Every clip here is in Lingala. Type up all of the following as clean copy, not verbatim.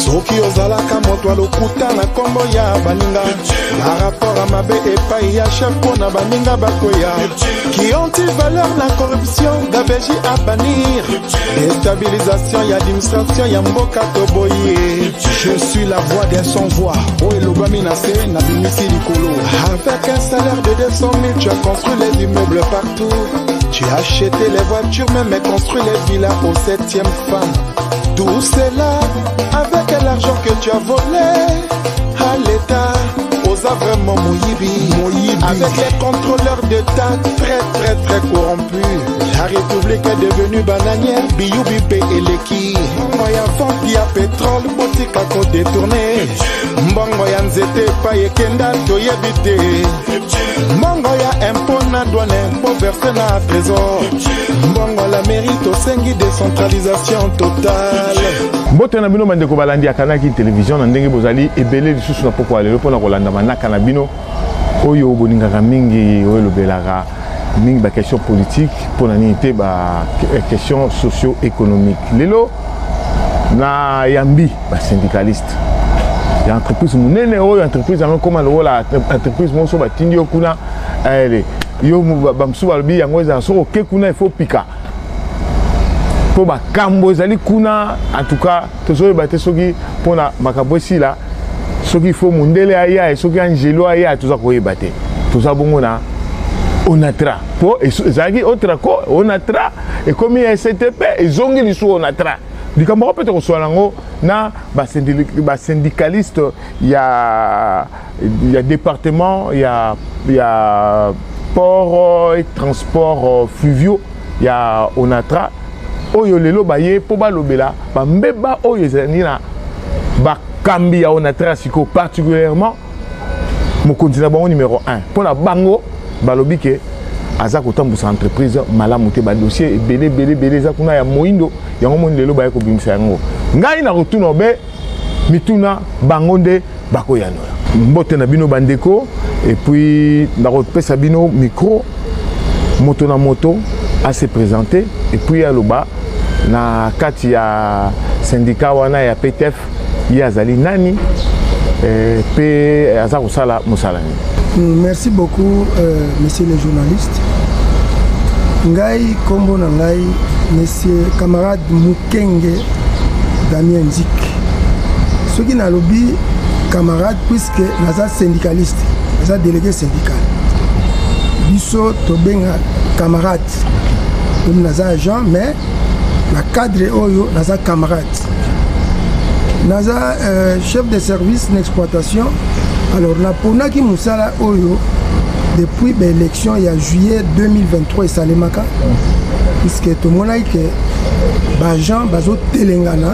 soki ozalaka moto alokuta na kombo ya baninga na rapport à mabe epai ya chef pona baninga bakoya qui anti-valeur la corruption d'ABJ à bannir déstabilisation ya administration ya mboka toboye. Je suis la voix des sans voix o elobami na se na bimisi likolo. Avec un salaire de 200 000 tu as construit les immeubles partout. Tu as acheté les voitures même construit les villas au 7e femme. Tout cela avec l'argent que tu as volé à l'État. Osa vraiment Moyibi. Avec les contrôleurs d'État très corrompus. La République est devenue bananière. Biyou Bipé et Leki. Moya vampi à pétrole, boutique à côte détourné. Mbongo ya nzete pa yekenda toyebite. Mbongo ya impôt na douane pour verser na trésor. Mbongo la mérite au sengi décentralisation totale. Mbote na bino bandeko balandi akanaki télévision na ndenge bozali ebele lisusu na poko alelo pona kolanda manaka na bino oyo boningaka mingi oyo lobelaka mingi ba question politique pona nité ba question socio-économique. Lelo na yambi ba syndicaliste. Ya entreprise munene oyo entreprise anga koma lola entreprise moso ba tindi okuna ele yo bamsu balbi yango za so ke kuna il faut pika. Pour ba kambo ezali kuna en tout cas tozo ebate soki pona makabosi la soki faut mundele aya et soki angelo aya toza ko ebate toza bongo na onatra po ezaki otra ko onatra et comme il STP ezongi lisu onatra likambo peut ko so lango na ba syndicaliste ya département ya port et transport fluviaux ya onatra oyo lelo baye po balobela ba mbeba oyo ezali na ba kambi ya onatra siko particulièrement mon continent bango numéro 1 pona bango balobi ke aza kotambusa entreprise malamu te ba dossier ebele za kuna ya moindo yango mon lelo baye ko bimisa yango ngai na retourno be mituna bango nde bakoyanola mbote na bino bandeko et puis na repesa bino micro moto na moto à se présenter et puis à l'oba na kati ya syndicat wana ya PTF ya zali nani pe aza kusala musalani. Merci beaucoup monsieur le journaliste. Ngai kombo na ngai monsieur camarade Mukenge Damien Zik. Ce qui na lobby camarade puisque naza syndicaliste, naza délégué syndical. Biso tobenga camarade. Comme naza agent mais la cadre oyo naza camarade. Naza chef de service d'exploitation. Alors na ponaki musala oyo depuis l'élection il y a juillet 2023 et salemaka puisque tout le monde a que bagent bazo telengana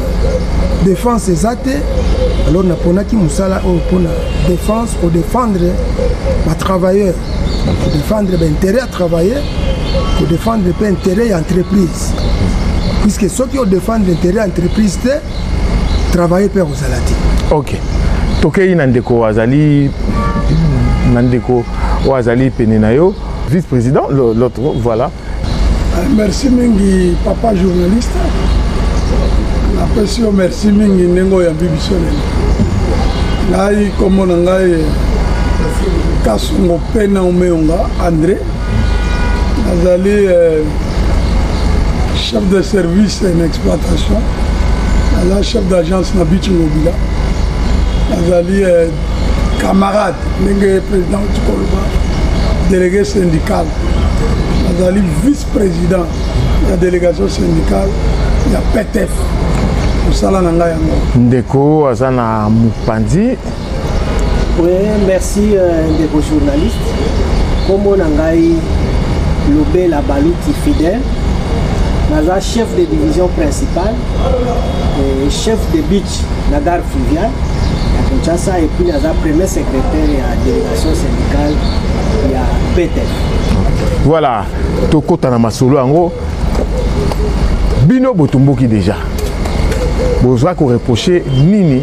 défense ezate alors na ponaki musala oyo pona défense pour défendre les travailleurs pour défendre l'intérêt à travailler pour défendre l'intérêt à l'entreprise puisque ceux qui ont défendu l'intérêt à l'entreprise travailler pour aux salati. OK. Tokei Nandeko Azali Nandeko Azali Penenayo, vice-président, l'autre, voilà. Merci Mingi, papa journaliste. La pression, merci Mingi, Nengo Yambibisonel. Ngai, comme on a Kassungo Pena Omeonga, André. Azali, chef de service en exploitation. Azali, chef d'agence Nabichi Mobila. Azali camarade, président du Koloba, délégué syndical. Azali vice-président de la délégation syndicale, il y a PTF. Ndeko Azana Mupandi. Oui, merci Ndeko journaliste. Comme on a Lobé la Balouti fidèle, Naza chef de division principale, et chef de beach, la gare fluviale. Et puis il y a le premier secrétaire et la délégation syndicale, il y a PTF. Voilà, Toko Tanamasolo Ango, Bino Botumboki déjà. Vous avez reproché Nini,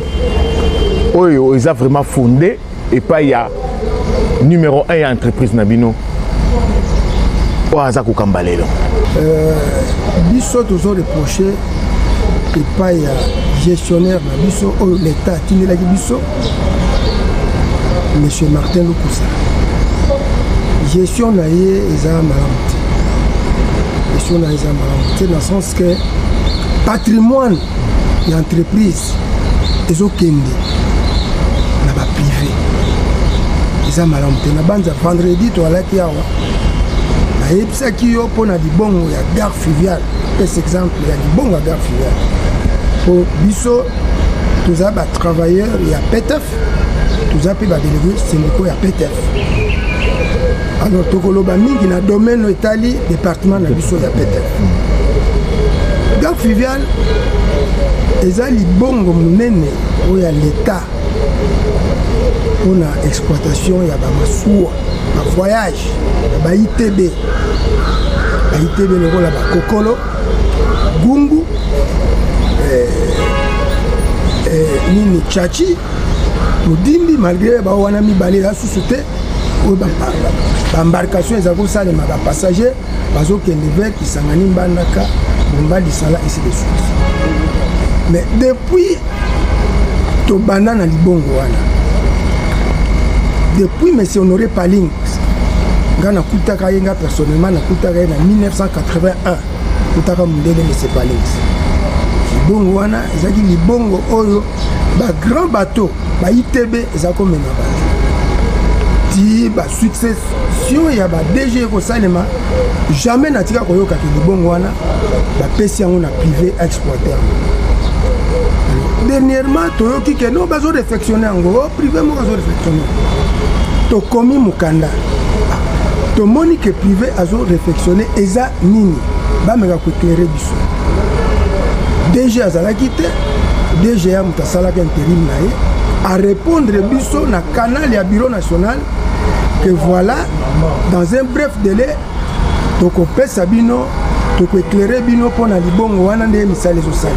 Oyo, ils ont vraiment fondé, et pas il y a numéro 1 et entreprise Nabino. Oaza Kukambalelo. Biso toujours reproché, et pas il y a gestionnaire na biso oyo l'état atindelaki biso monsieur Martin Lukusa gestion na ye eza malamu te gestion na ye eza malamu te dans le sens que patrimoine ya entreprise ezokende na baprivé eza malamu te na banza vendredi toalaki awa nayebisaki yo mpo na libongo ya gare fluviale pese exemple ya libongo ya gare fluviale po biso toza batravailleur ya PTF toza mpe badélégué syndicaux ya PTF alors tokoloba mingi na domaine etali département na biso ya PTF gare fluviale eza libongo monene oyo ya l'état mpona exploitation ya bamasuwa bavoyage ya baITB lokola bakokolo gungu nini chachi modimbi malgré bao wana mibale ya susu te oyo baembarcation eza kosalema bapassager bazokende vers kisangani mbandaka bomba lisala esi de suite mais depuis tobanda na libongo wana depuis monsieur Honoré Paling nga nakutaka ye nga personnellement nakutaka ye na 1981 kutaka mundele monsieur Paling libongo wana ezaki libongo oyo bagrand bateau baITB eza komema bato ti basuccession ya badg kosalema jamais natika koyokaki libongo wana bapesi yango na privé exploiter dernièrement toyoki ke no bazoréflexionne yango privé moko azoréflexionne tokomi mokanda tomoni ke privé azoréflexionne eza nini bameka koéclaire biso DG azalaki te DG ya moto asalaki intérim na ye à répondre biso na canal ya bureau national que voilà dans un bref délai tokopesa bino tokoéclaire bino mpo na libongo wana nde misala ezosala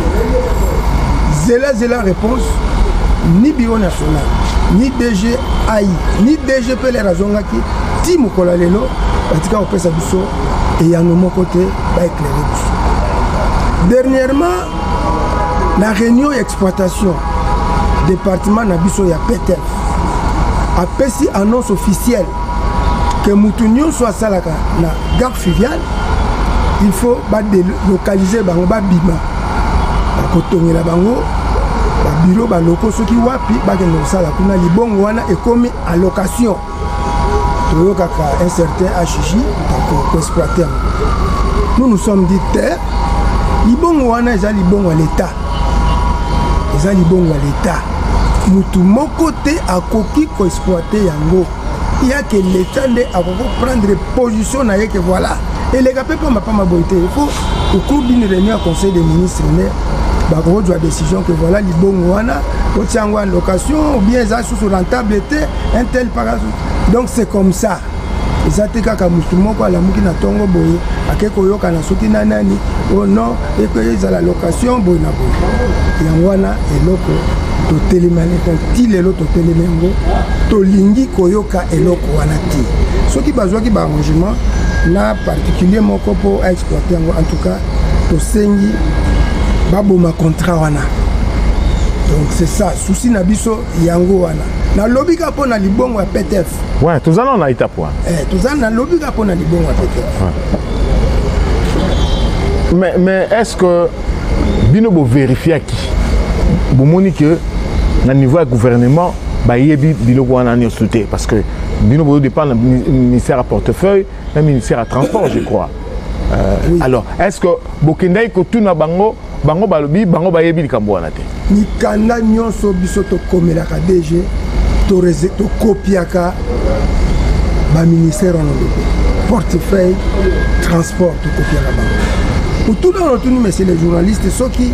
zela réponse ni bureau national ni DG AI ni DG PLR azongaki ti mokolo lelo batika kopesa biso eyano moko te baéclaire biso dernièrement la réunion exploitation département na biso ya PTF apesi annonce officielle que mutu nyonso asalaka na gare fluviale il faut badélocaliser bango babima bakotongela bango babiro baloko soki wapi bakende kosala kuna libongo wana ekomi en location toyokaka un certain HJ koexploiter nous sommes dit terre libongo wana eza libongo ya l'état eza libongo ya l'état mutu moko te akoki koexploiter yango yake l'état nde akoko prendre position na ye ke voilà eleka mpe pamba boye te il faut au cours d'une réunion ya conseil des ministres nde bakozwa décision que voilà libongo wana otia yango en location ou bien eza susu rentable te un tel paragraphe donc c'est comme ça eza te kaka mutu moko alamuki na ntongo boye ake koyokana soki na nani o non ezala location boye na boye yango wana eloko totelemani ti lelo totelemi yango tolingi koyoka eloko wana te soki bazwaki baarrangement na particulier moko mpo aexploiter yango en tout cas tosengi baboma contrat wana donc c'est ça souci na biso yango wana nalobi ka mpo na libongo ya PTF ouais tozala na étape wana tozala nalobi ka mpo na libongo ya PTF mais est-ce que bino bo vérifiaki bomoni que na niveau ya gouvernement bayebi biloko wana nyonso te parce que bino bo dépend du ministère à portefeuille na ministère à transport je crois oui. Alors est-ce que bokendai kotuna bango balobi bango bayebi likambo wana te mikanda nyonso biso tokomelaka DG tokopiaka baministère wana portefeuille transport tokopiaka bango otuna otuni monsieur les journalistes soki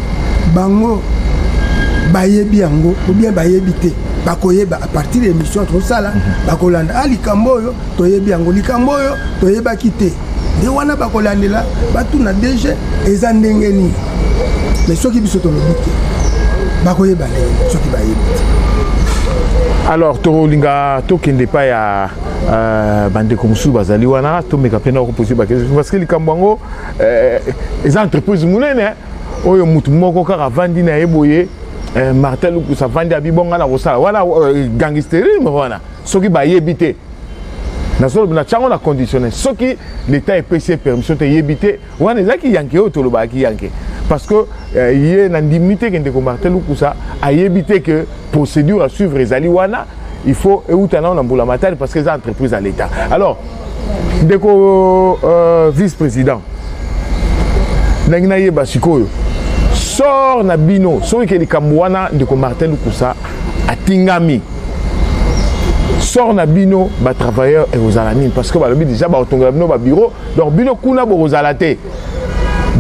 bango bayebi yango ou bien bayebi te bakoyeba à partir de émission tosala bakolanda likambo oyo toyebi yango likambo oyo toyebaki te nde wana bakolandela batuna DG eza ndenge nini mais soki biso tolobi te bakoyeba ndenge soki bayebi te alors tolinga tokende pa ya bandeko mosusu bazali wana tomeka mpena koposi bakestion parce que likambo yango eza entreprise monene oyo mutu moko kaka avandi na ye boye Martin Lukusa vandi abibonga na rosala wana gangsterisme wana soki ba yebité na solo na chango na conditionné soki l'état est payé permission te yebité wana ezaki yanke o tolo ba ki yanke parce que yé na ndimité que ndeko Martin Lukusa a yebité que procédure à suivre ezali wana il faut eutana na mbula matali parce que c'est entreprise à l'état alors ndeko vice-président nangina yeba sikoyo sort na bino soki ke likambo wana ndeko Martin Lukusa atingami sort na bino ba travailleurs et aux alanines parce que balobi déjà ba otonga bino ba bureau donc bino kuna bo rozalate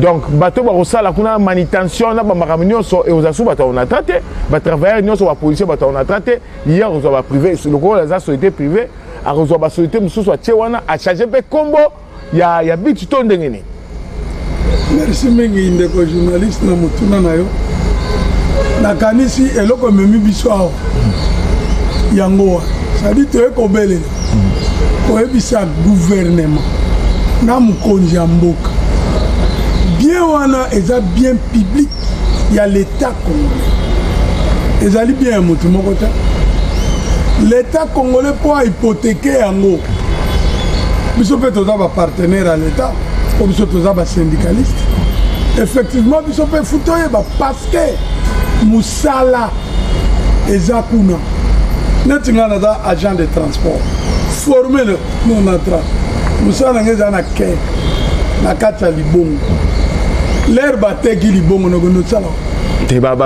donc bato ba rosala kuna manutention na ba makamnyo so et aux asu bato on a traité ba travailleurs nyo so ba policier bato on a traité hier on va privé le ko la société privée a rezo ba société mususu a tchewana a charger pe kombo ya bitu to ndengene. Merci mingi ndeko journaliste na mutuna na yo na kanisi eloko memi biso awo yango ça dit te ko bele ko ebisa gouvernement na mukonzi ya mboka bien wana eza bien public ya l'état congolais ezali bien mutu moko ta l'état congolais pour hypothéquer yango biso pe toza ba partenaire à l'état comme ça tous les syndicalistes effectivement ils sont fait foutre parce que Moussala et Zakuna n'est pas agent de transport formé le non entra Moussala n'est pas quai na kata libongo l'air batté qui libongo no gono sala te ba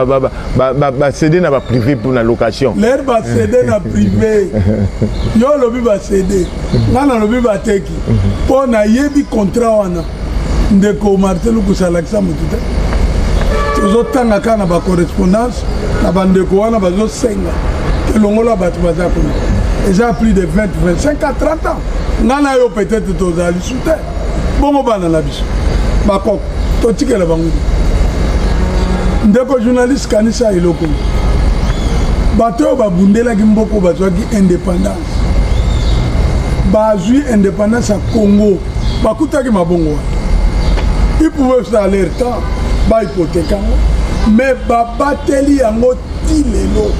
céder na ba privé pour la location l'air ba céder na privé yo lobi ba céder ngana lobi ba teki pour na yebi contrat wana ndeko Martin Lukusa lakisa mututa tozo tanga kana ba correspondance na bandeko wana bazo senga ke longola batu bazako déjà plus de 20 25 à 30 ans ngana yo peut-être tozali soute bongo bana na biso bako to tikela bangu ndeko journaliste kanisa iloko bato babundela ki mboko bazwaki indépendance bazui indépendance à Congo bakutaki mabongo ils pouvaient faire leur temps ba hypothèque mais babateli yango ti lelo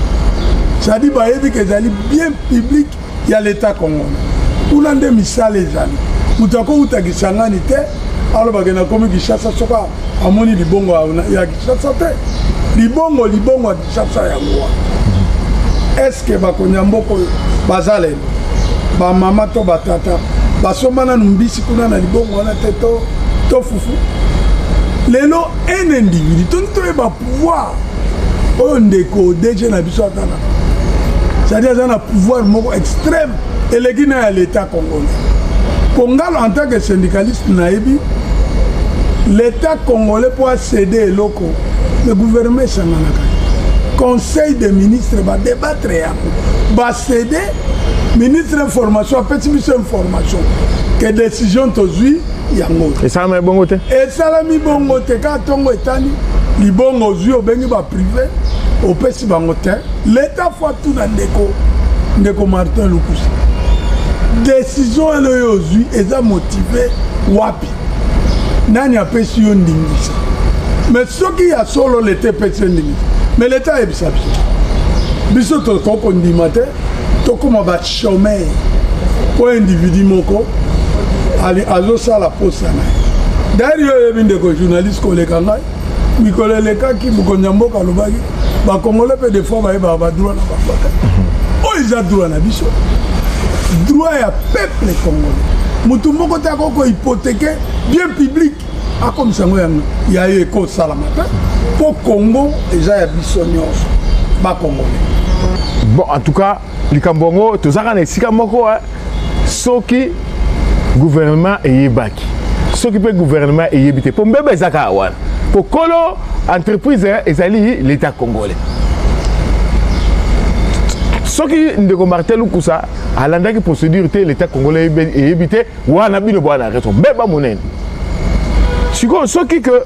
ça dit ba yebi que zali bien public ya l'état congolais kuna nde misale ezali mutako utaki sangani te alors bagena komi Kinshasa soka amoni libongo ya Kinshasa te libongo ya Kinshasa yango est-ce que bakonya mboko bazalelo ba mama to batata basomana numbisi kuna na libongo wana te to fufu lelo un individu to ba pouvoir o ndeko DG na biso atana c'est-à-dire ça na pouvoir moko extrême et les Guinéens à l'état congolais Congalo en tant que syndicaliste naïbi l'état congolais pour céder loko le gouvernement sanganaka conseil des ministres va débattre va céder ministre information petit ministre information que décision tozui yango et ça me bongo te et ça mi bongo te ka tongo etani li bongo zui obengi ba privé au pesi bango te l'état fois tout na ndeko Martin Lukusa décision elo yo zui eza motivé wapi nani apesi yo ndingisa mais soki ya solo l'état pesi ndingisa mais l'état ebisa biso to koko ndima te to koma ba chômeur ko individu moko ali azosala posa na d'ailleurs yebi ndeko journaliste koleka ngai mikolo elekaki mokonyamboka alobaki bakongole mpe des fois bayeba badroit na bango te oyo eza droit na biso droit ya peuple congolais mutu moko te akoko hypothéquer bien public akomisa yango yango ya yo ekosalama te mpo Congo eza ya biso nyonso bakongolais. Bon, en tout cas likambo ngo tozaka na esika moko soki gouvernement eyebaki soki pe gouvernement eyebi te mpo mbeba ezaka wana mpo kolo entreprise ezali l'état congolais soki ndeko Martin Lukusa alandaki procédure te l'état congolais eyebi te wana bino bwana raison mbeba monene sikoyo soki que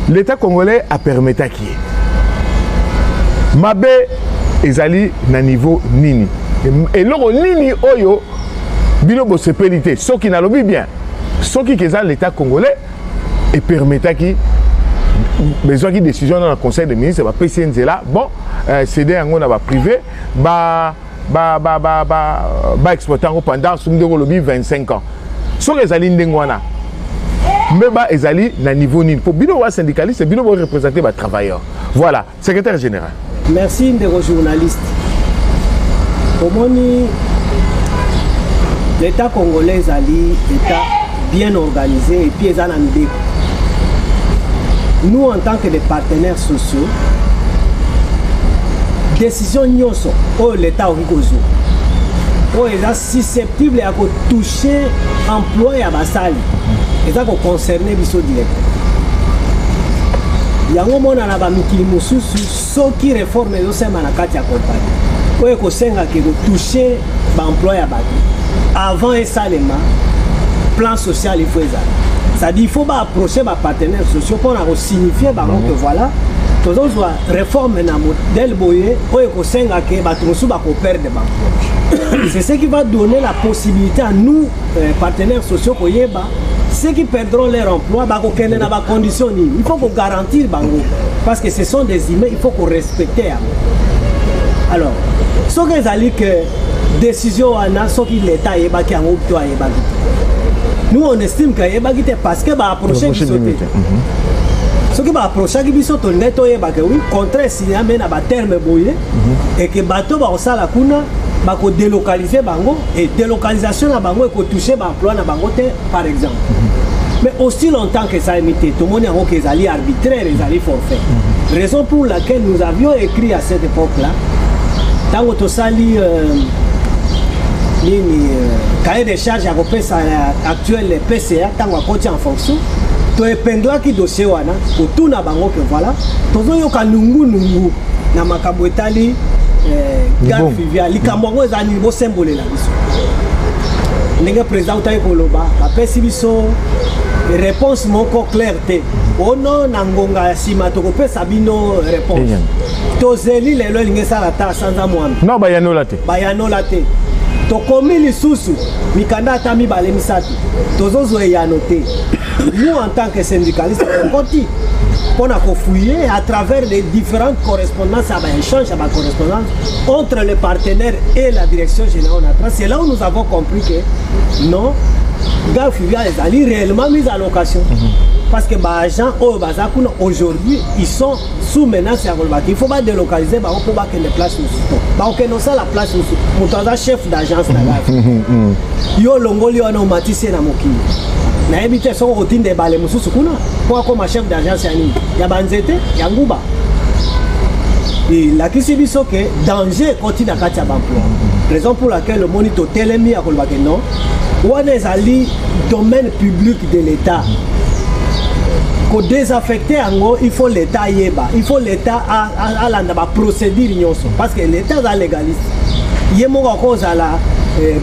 l'état congolais apermetaki mabe ezali na niveau nini eloko nini oyo bino bosepeli te soki nalobi bien soki keza l'état congolais epermetaki bezwaki décision dans le conseil des ministres bapesi nzela bon cédé yango na ba privé ba exploiter pendant 25 ans. So ezali ndengo wana. Mais ba ezali na niveau nini. Pour bino wa syndicaliste, bino va représenter ba travailleurs. Voilà, secrétaire général. Merci ndeko journaliste. Komoni l'État congolais ezali État bien organisé et puis ezana ndeko. Nous en tant que des partenaires sociaux, décision nyonso o l'État okozo. O est susceptible à toucher emploi ya basali. Eza ko concerner biso direct. Yango mona na ba mikili mususu soki réforme yo sema na kati ya compagnie. O eko senga ke ko toucher ba emploi ya bato. Avant et salema plan social il faut ça. Ça dit il faut pas approcher ma partenaires sociaux pour signifier que voilà tous autres réforme na modèle boyé o eko senga ke bato musu ba ko perdre ba. C'est ce qui va donner la possibilité à nous partenaires sociaux koyeba ceux qui perdront leur emploi ba ko kende na ba condition ni. Il faut qu'on garantir bango parce que ce sont des humains, il faut qu'on respecte. Alors ce que ezali que décision ana ce qui l'État yeba ki ango to yeba. Nous on estime que yeba ki parce que ba approcher bisoté. Ce qui va approcher biso to neto yeba que oui contraire si amena ba terme boye et que bato ba osala kuna ba ko délocaliser bango et délocalisation na bango et ko toucher ba emploi na bango te par exemple. Mais aussi longtemps que ça a été tout le monde a que ezali arbitraire, ezali forfait. Raison pour laquelle nous avions écrit à cette époque-là tant que sali cahier de charges à repérer actuel PCA tant qu'on continue en fonction to epengla ki dossier wana otuna bango que voilà tozo yoka nungu na makambo etali Garfivia likambo ngo ezali bo symbole la biso ndenge président tayi koloba apesi biso réponse moko clarté ono na ngonga ya sima tokopesa bino réponse tozeli lelo linge sala ta sanza mwami non bayanola te tokomi lisusu mikanda ata mibale misatu tozozo eyano te. Nous en tant que syndicalistes on continue pour fouiller à travers les différentes correspondances à échange à correspondance entre les partenaires et la direction générale. C'est là où nous avons compris que non, Garfivia est allé réellement mis en location. Parce que les agents aujourd'hui ils sont sous menace. Il ne faut pas délocaliser pour que les places nous soient la place nous sommes chef d'agence yo longoli on a matissé na mokili na ebité son routine de balé mususu kuna pour comme chef d'agence yani ya banzete ya nguba et la kisibiso que danger continue à katia emploi. Raison pour laquelle le moniteur telemi a kolba que non on est allé domaine public de l'État. Pour désaffecter en il faut l'État yeba, il faut l'État à la procédure parce que l'État est légaliste. Yemo cause à la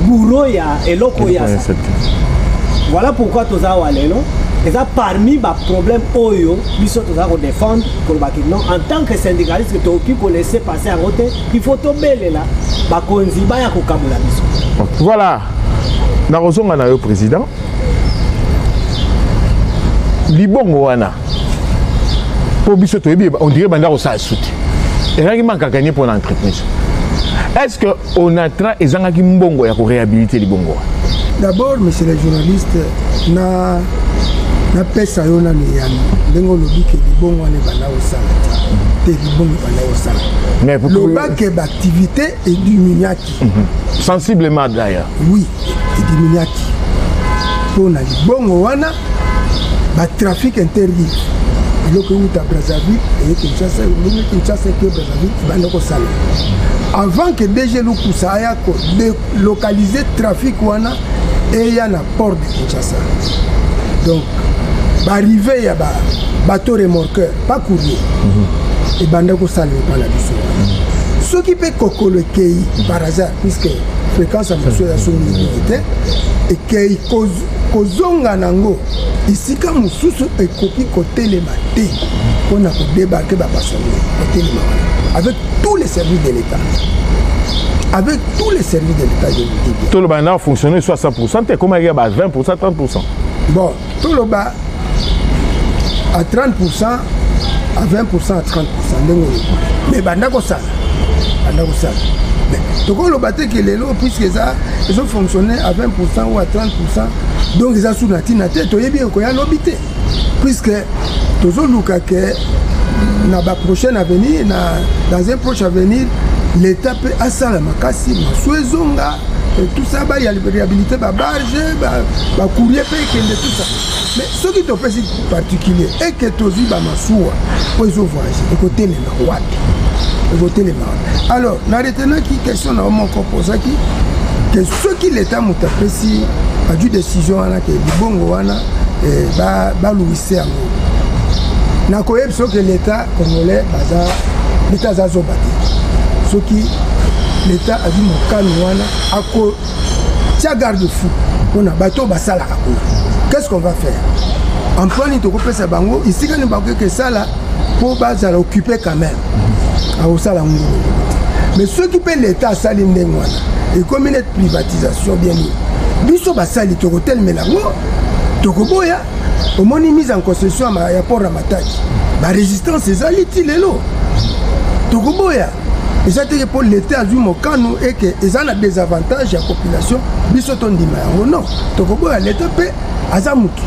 bourreau ya et lokoya. Voilà pourquoi tous a walelo. Et ça parmi les problèmes oyo, biso tous a défendre pour non en tant que syndicaliste que tu peux laisser passer à côté, il faut tomber là. Ba konziba ya kokabula biso. Voilà. Na rozonga na yo président. Libongo wana pour biso to yebi on dirait banda osa souti et là il manque à gagner pour l'entreprise. Est-ce que Onatra ezanga ki mbongo ya ko réhabiliter libongo? D'abord monsieur le journaliste na pesa yo na miyani ndengo lobi ke libongo wana banda osala te libongo banda osala mais pour le bac d'activité et du miniaki sensiblement d'ailleurs oui et du miniaki pour na libongo wana ba trafic interdit le que à Brazzaville et Kinshasa que Brazzaville banda ko sala avant que DG Lukusa aya ko délocaliser trafic wana et ya na port de Kinshasa. Donc ba arrivé ya ba bateau remorqueur pas courrier et banda ko sala par la biso ce qui peut kokolo kei par hasard puisque fréquence à monsieur ya son militaire et kei kozonga nango ici quand mususu ekoki kotelema te on a débarqué ba personnel kotelema avec tous les services de l'État. Avec tous les services de l'État. Tout le monde a fonctionné soit 100%, comment il y a 20%, 30%? Bon, tout le bas à 30%, à 20%, à 30%. Mais bandako ça. anda kosala mais tokoloba te ke lelo puisque ils ont fonctionné à 20% ou à 30%, donc ils ont sous natina te toyebi ekoya lobi te puisque tozoluka ke na ba prochain avenir dans un proche avenir l'État peut asala makasi maswezonga tout ça il y a la réhabilité ba barge ba courrier peut kende tout ça mais ce qui te fait particulier est que tozi ba masuwa pour ils voyager et côté les wapi voter les marques. Alors, na retenant qui question na mon composant qui que ce qui l'État mutapesi a dû décision wana que libongo wana ba louise yango. Na koyeb so que l'État congolais baza l'État za zobati. Ce qui l'État a dit mon calme wana ako tia garde-fou. On a bateau basala kakuna. Qu'est-ce qu'on va faire? En plan to kopesa bango ici quand bango que ça là pour baza occuper quand même. Mais ceux qui paient l'État sali ndengwana et comme une privatisation bien mis biso basali tokotel melango tokoboya au moins mise en concession à aéroport Ramataki la résistance ezali ti lelo tokoboya et ça te pour l'État azui mokano et que ils ont des avantages à la population biso tondima non tokoboya l'État paie azamuki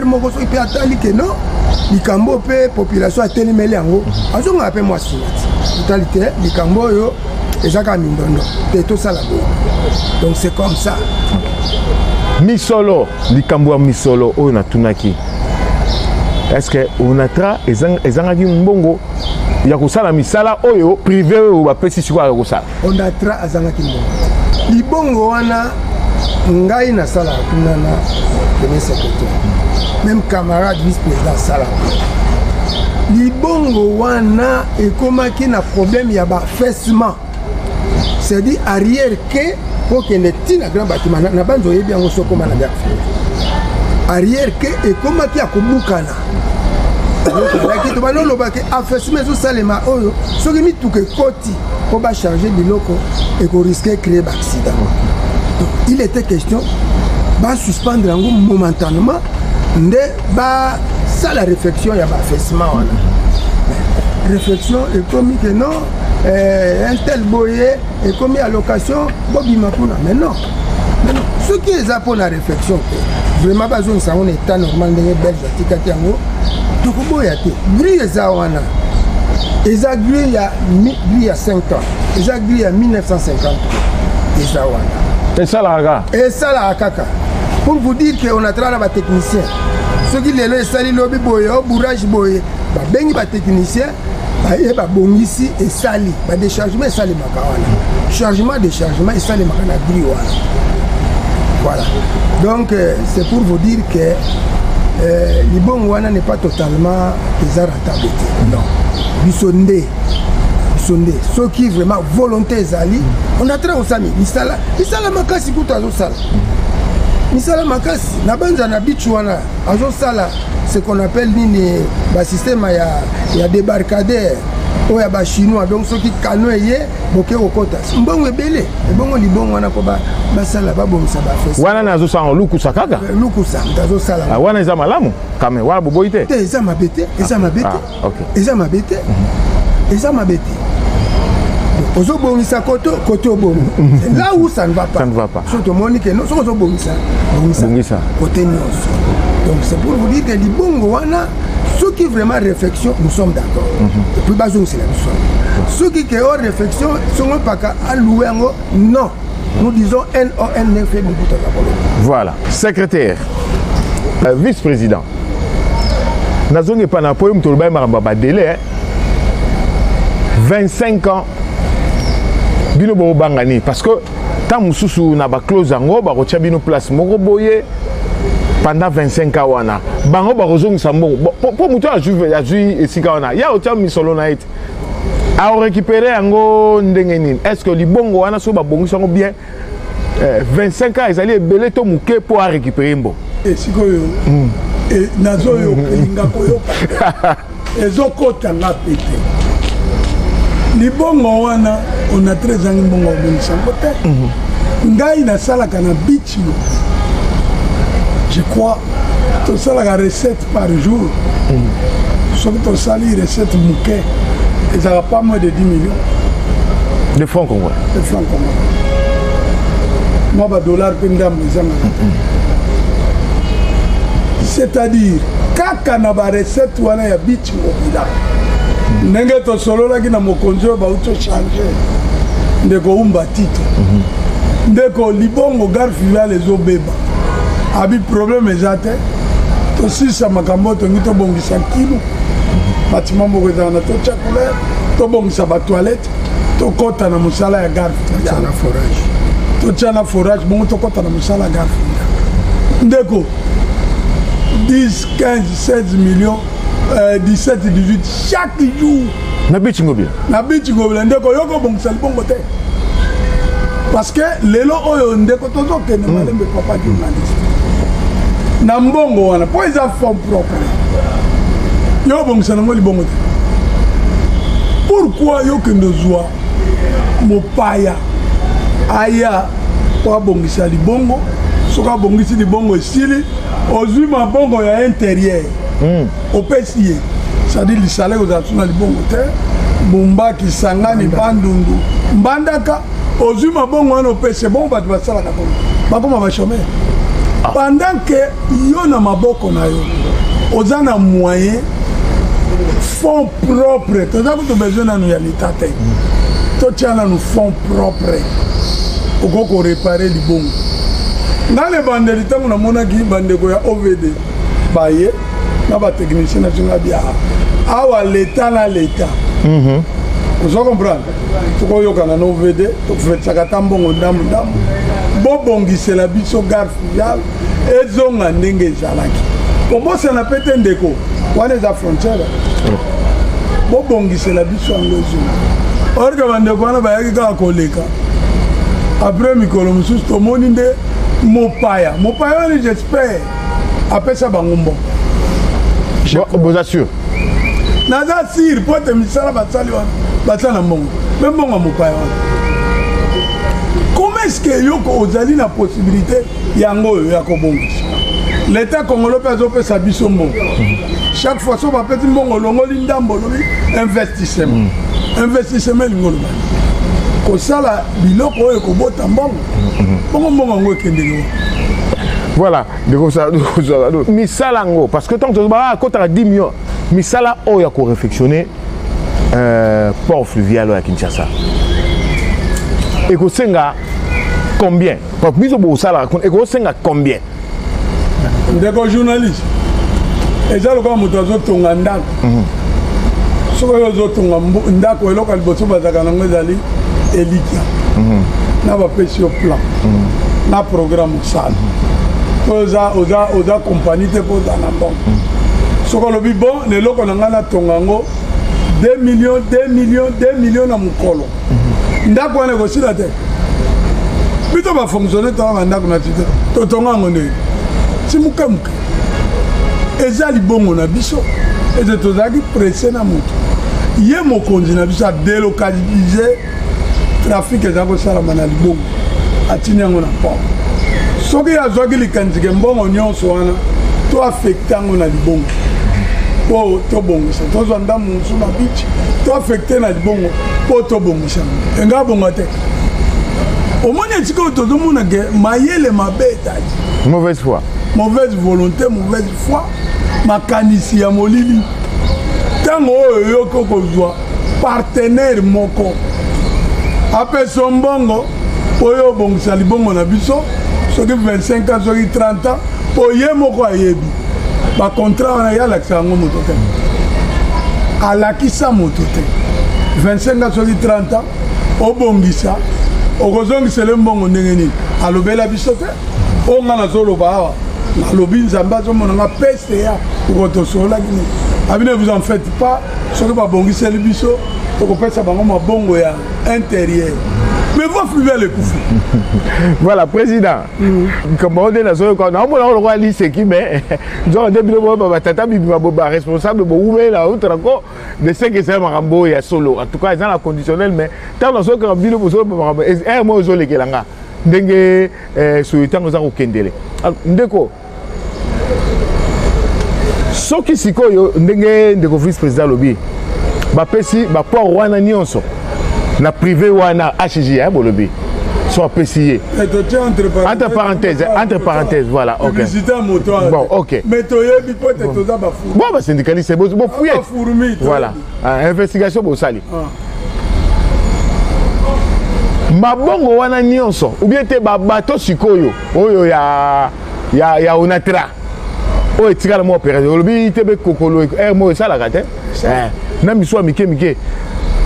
moko so pe atali que non likambo pe population atelemeli yango azonga pe moi sinati totalité likambo yo ezaka mindondo te to sala bo donc c'est comme ça misolo likambo misolo oyo natunaki est-ce que onatra ezangaki mbongo ya kosala misala oyo privé oyo bapesi siko ya kosala onatra azangaki mbongo libongo wana ngai na sala kuna na premier secrétaire même camarade vice-président sala libongo wana ekomaki na problème ya bafessement c'est-à-dire arrière que pour que netina grand bâtiment na banzo yebi yango sokoma na bien arrière que ekomaki ya kobukana laki to banoloba ke affaissement ezosalema oyo soki mituka ekoti po bacharge biloko ekoriske créer baaccident. Donc il était question de suspendre momentanément ça la réflexion il y a affaissement réflexion et comme que non un tel boyer et comme à location mais non ce qui est pour la réflexion vraiment pas un état normal de belge tikatiango donc boyate grille zawana eza grille il y a 5 ans eza grille en 1950 et ça la kaka pour vous dire qu'on a travaillé avec les techniciens ceux qui les sali lobby boye bourrage boye ba bengi ba technicien et ba bongisi et sali ba déchargement et sali makawana chargement déchargement et sali makana grille voilà donc c'est pour vous dire que l'Ibongwana n'est pas totalement rentable. Non. Bisondé. Ceux qui vraiment volonté zali, on a très au sami. Misala makasi kuta azo sala. Misala makasi na banza na bichwana azo sala ce qu'on appelle nini ba système ya débarcadère ou ya ba chinois donc ceux qui canoye boke okota. Mbongo ebele, mbongo libongo wana ko ba sala ba bomisa ba fesse. Wana nazo sala lukusa kaka. Lukusa ndazo sala. Ah wana eza malamu kame wala boboite. Eza mabete, eza mabete. Ah OK. Eza mabete. Eza mabete. Ozo bongisa côté obongo. Là où ça ne va pas. Ça ne va pas. Surtout monique non, ozo bongisa. Bongisa. Côté nyonso. Donc c'est pour vous dire que libongo wana ceux qui vraiment réflexion nous sommes d'accord. Et puis bazong c'est la mission. Ceux qui ont réflexion sont pas qu'à allouer non. Nous disons NON ne fait beaucoup de la. Voilà. Secrétaire, vice-président. Nazongi panapoyum tolba maramba délai 25 ans. Bino bo bangani parce que tant mususu na ba close ngo ba ko bino place moko boye pendant 25 ans wana bango ba kozongi sambo pour muto a joué esika wana ya otia misolo na ite a récupérer ngo ndenge nini est-ce que libongo wana so ba bongi sango bien 25 ans ezali ebele to muke pour récupérer mbo et sikoyo et nazo yo kinga koyoka ezokota na pété libongo wana on a très ans bongo bonisa côté ngai na sala kana beach je crois to sala la recette par jour sauf to sali recette mouké et ça va pas moins de 10 millions de francs congolais. De francs congolais. Moi, ba dollar pendam c'est-à-dire kaka na ba recette wana ya bichi ngobila. Ndenge to solo la kina mokonzo ba uto changer. Ndeko umba tito. Ndeko libongo garfia les obeba. Abi problème ezate. To sisa makambo to ngito bongisa kilo. Bâtiment moko ezana to chakula, to bongisa ba toilette, to kota na musala ya garfia. na forage. To tchana forage bongo to kota na musala ya garfia. Ndeko 10, 15, 16 millions, 17, 18 chaque jour. Na bichi ngobila. Na bichi ngobila ndeko yoko bongisa libongo te. Parce que lelo oyo ndeko tozo kene malembe papa journaliste. Na mbongo wana po eza fond propre. Yo bongisa nango libongo te. Pourquoi yo kende zwa mopaya aya po bongisa libongo soka bongisi libongo esili ozwi mabongo ya intérieur. Opesi c'est-à-dire le salaire aux atuna libongo te Bumba Kisangani Bandundu Mbandaka ozwi mabongo wana opesi bon bato basala ka bongo bakoma ba chômeur pendant que yo na maboko na yo oza na moyen fonds propre toza ko besoin na ya l'état te to tiana nous fonds propre okoko réparer libongo na le bandeli tango na monaki bandeko ya OVD baye na ba technicien na tunga bia awa l'état na l'état vous comprenez toko yokana na OVD to fetaka tambongo ndamu ndamu bobongisela biso gare fluviale ezonga ndenge ezalaki bomosana pete ndeko wana eza frontière bobongisela biso yango ezonga orika bandeko wana bayaki kaka koleka après mikolo mosusu tomoni nde mopaya wana j'espère apesa bango mbongo vous assure naza sir po te misala basali wana basala mbongo me mbongo mopaya wana comment est-ce que yoko ozali na possibilité yango oyo ya kobongisa l'état congolais mpe azopesa biso mbongo chaque fois so bapesi mbongo olongoli ndambo olobi investissement elingo olobani kosala biloko oyo ekobota mbongo mbongo yango ekendeli wa voilà misala ngo parce que tant que tu kotaka 10 millions misala oyo ya koréfectionner port fluvial ya Kinshasa ekosenga combien parce que biso bosala ekosenga combien ndeko journaliste eza lokola moto azotonga ndako soki oyo ozotonga ndako eloko ya liboso bazalaka nango ezali elikia na bapesi yo plan na programme osala po oza compagnie te mpo oza na bon soki olobi bon leloko na ngai natonga yango 2 millions na mokolo ndako wana ekosila te bito bafonctionne tonga bandako na ti te totonga yango ndenge ti mukemuke eza libongo na biso ete tozalaki presse na moto ye mokonzi na biso adelocalize trafic eza kosalama na libongo atini yango na port soki azwaki likanzike mbongo nyonso wana to affecte yango na libongo po tobongisa tozwa ndamu mosu na bichi to affecte na libongo po tobongisa enga bongo te omoni esika oyo tozomona ke mayele mabe etali mauvaise foi mauvaise volonté mauvaise foi makanisi ya molili ntango oyo yoki okozwa partenaire moko apesa mbongo oyo obongisa libongo na biso soki 25 ans soki 30 ans po ye moko ayebi bacontrat wana ye alakisa yango moto te alakisa moto te 25 ans soki 30 ans obongisa okozongisele mbongo ndenge nini alobela biso te oyo nga nazoloba awa nalobi nzambe azomonanga PCA okotosolaki nini abi ne vous en faites pas soki babongiseli biso tokopesa bango mabongo ya intérieur mais va fluvial le coup. Voilà, président. Comme on dit, on a dit qui mais responsable de ce que c'est Marambo et solo. En tout cas, ils ont la conditionnelle, mais tant dans ce que Rabbi le moi je l'ai là. Dengue sur le temps nous avons kendele. Ndeko. Ce qui s'y colle, dengue de vice président lobby. Ba pesi ba pour wana nyonso. na privé wana HJ bolobi soit apprécié entre parenthèses voilà OK bon OK mais toyebi peut-être toza ba fou bon ba syndicaliste bo fouiller voilà investigation bo sali mabongo wana nyonso ou bien te bato sikoyo oyo ya onatra o etikala mo opération lobi te be kokolo mo esalaka te na miswa mike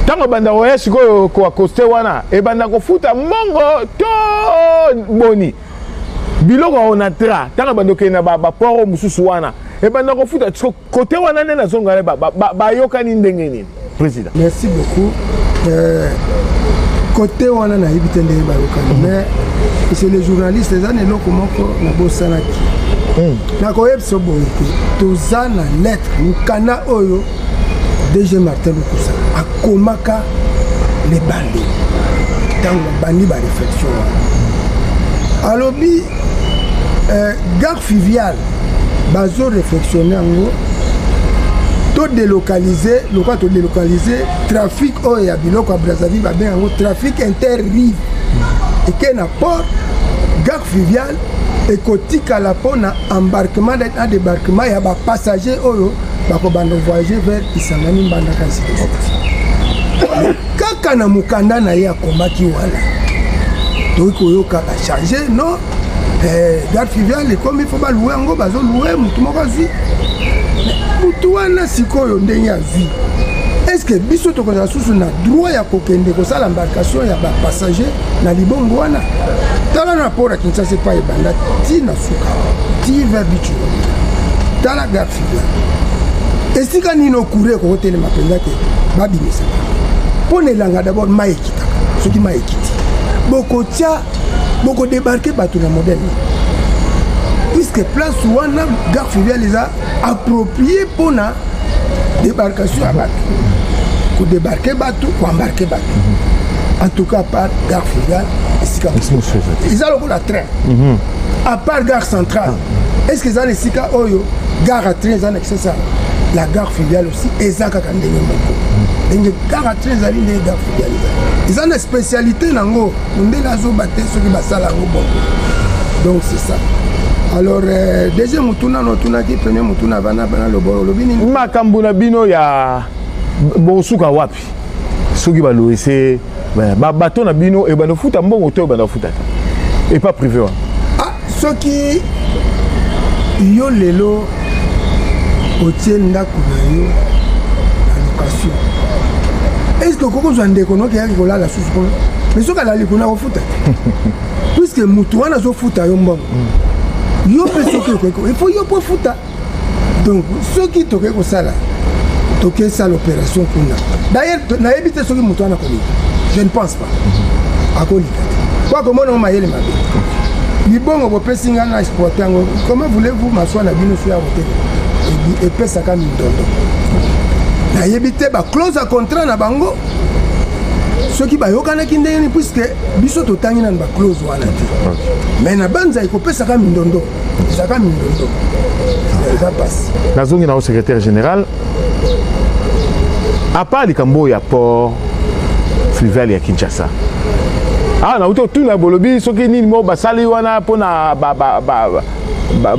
tango banda oya sikoyo ko akoste wana e banda ko futa mongo to boni biloko onatra tango banda ke na ba poro mususu wana e banda ko futa côté wana na zonga ba yokani ndenge nini président. Merci beaucoup. Côté wana na ibite ndenge ba yokani mais c'est les journalistes les années loko moko na bosanaki na ko yebso boye tozana lettre mukana oyo DG Martin Lukusa akomaka les bandits dans bandi ba réflexion alobi gare fluviale bazo réflexionner ngo to délocaliser trafic oyo ya biloko ya Brazzaville ba ben ngo trafic interrive et que na port gare fluviale ekotikala pona embarquement na débarquement ya ba passager oyo bako bando voyager vers Kisangani mbanda kasi kaka na mukanda na ya komaki wala to koyoka ba changer non gare fluviale comme il faut ba louer ngo bazo louer mutu moko zui mutu wana sikoyo ndenge azui est-ce que biso to koza susu na droit ya kokende ko sala embarcation ya ba passager na libongo wana tala na port à Kinshasa pa ebanda ti na suka ti vers bichu tala gare fluviale esika nino kure ko hoteli mapenza ke babimisa pone langa d'abord maekita soki maekiti boko débarquer bato na modèle puisque place wana gare fluviale les a approprié pona débarcation à bato ko débarquer bato ko embarquer bato en tout cas par gare fluviale esika ils ont le train à part gare centrale est-ce que ça les sika oyo gare à train ça c'est ça la gare fluviale aussi ezaka kandenge moko ndenge gare à train zali ndenge gare fluviale ils ont une spécialité nango ndela zo baté soki basala ngo bon donc c'est ça alors deuxième mutuna no tuna ki premier mutuna bana le bolo lobini makambo na bino ya bosuka wapi soki baloese bato na bino e bana futa mbongo to bana futa et pas privé ah soki yo lelo otie ndako na yo na location est-ce que koko zwa ndeko no ki yaki kolala susu kono mais soki alali kuna kofuta puisque mutu wana azofuta yo mbongo yo mpe soki okoki il faut yo mpo futa donc soki tokoki kosala tokoki esala opération kuna d'ailleurs nayebi te soki mutu wana kolika je ne pense pas akolika te po akomona ngo mayele mabe libongo bopesi nga na exploite yango comment voulez-vous maswa na bino so ya hoteli epesaka mindondo nayebi te baclose ya contrat na bango soki bayokanaki ndenge puisque biso totangi nanu baclose wana te mais na banza ekopesaka mindondo ezaka mindondo eza pasi nazongi na secrétaire général à part likambo ya port fluvial ya Kinshasa na uto tuna bolobi soki nini mo basali wana pona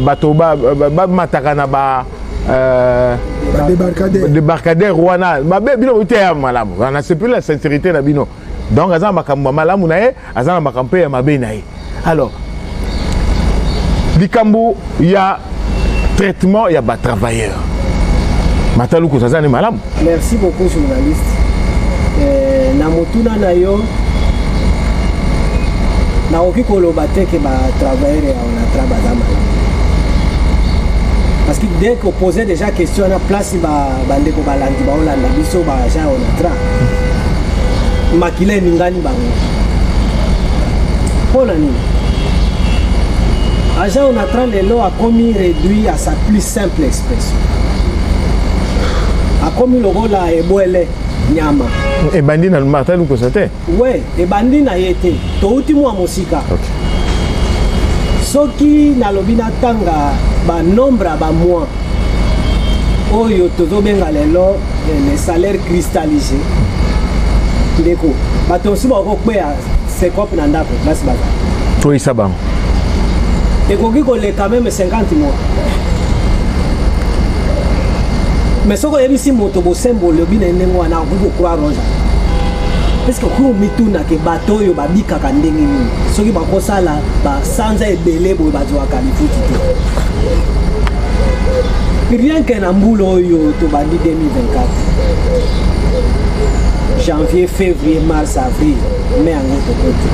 bato mataka na débarcadère wana mabe bino ute ya malamu na c'est plus la sincérité na bino donc azana makambo malamu na ye azana makambo ya mabe na ye alors likambo ya traitement ya ba travailleurs mataluko azana malamu. Merci beaucoup journaliste na motuna na yo na okikoloba te ke ba travailleurs ya on a travaillé parce que dès qu'on posait déjà question à la place bande ko balandi ba olanda biso ba ja on a tra makile ningani bango pona ni agent on a tra lelo a commis réduit à sa plus simple expression a commis le rôle à eboele nyama et bandi na martel ko sate ouais et bandi na yete to ultimo musika soki na lobina tanga ba nombre ba mois oyo tozobenga lelo les salaires cristallisés ndeko bato aussi bakokweya secope na ndako place baza toyisa bango ekoki koleka même 50 mois mais soko yebisi moto bosembo lobi na ndenge wana okoki croix rouge parce que okoki omituna ke bato oyo babikaka ndenge nini soki bakosala basanza ebele boye bazwaka lifuti te rien que na mbula oyo tobandi 2024 janvier, février, mars, avril, mai en autre côté.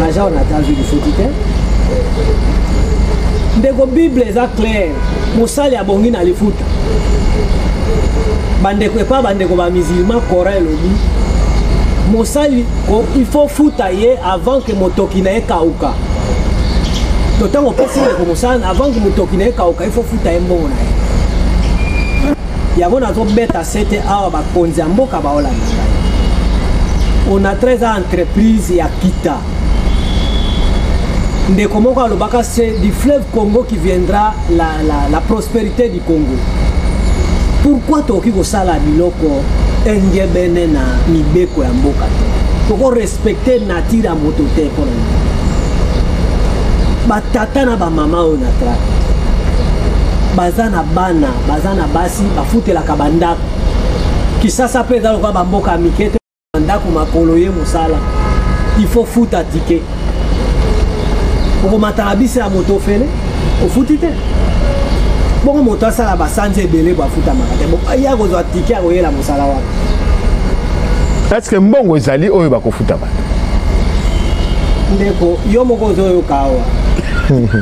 Déjà on a attendu du foot. Ndeko Bible est clair. Moussali a bongi na le foot. Bandeko pas bandeko ba musulman coréen lobi. Moussali il faut foot aye avant que motoki na ekauka. D'autant on peut dire que Moussali avant que motoki na ekauka il faut foot aye mbona. Yango na to beta 7 awa ba konzi mboka ba Hollande. On a 13 entreprises à Kita. C'est du fleuve Congo qui viendra la prospérité du Congo. Pourquoi tu as ça la biloko Ndiebene na Mibeko ya mboka? Pour respecter la nature à motote pour nous. Batata na ba mama onatra. Bazana bana, bazana basi, bafute la kabanda. Qui ça peut dans le mboka mikete. Il faut foutre à ticket. Pour matarabisi la moto fele, au foutite. Bon, moto ça la basanze belé pour foutre à makate. Bon, il y a besoin de ticket à voyer la mosala. Est-ce que bon ezali oyo ba ko foutre ba? Ndeko, yo moko zo yo kawa.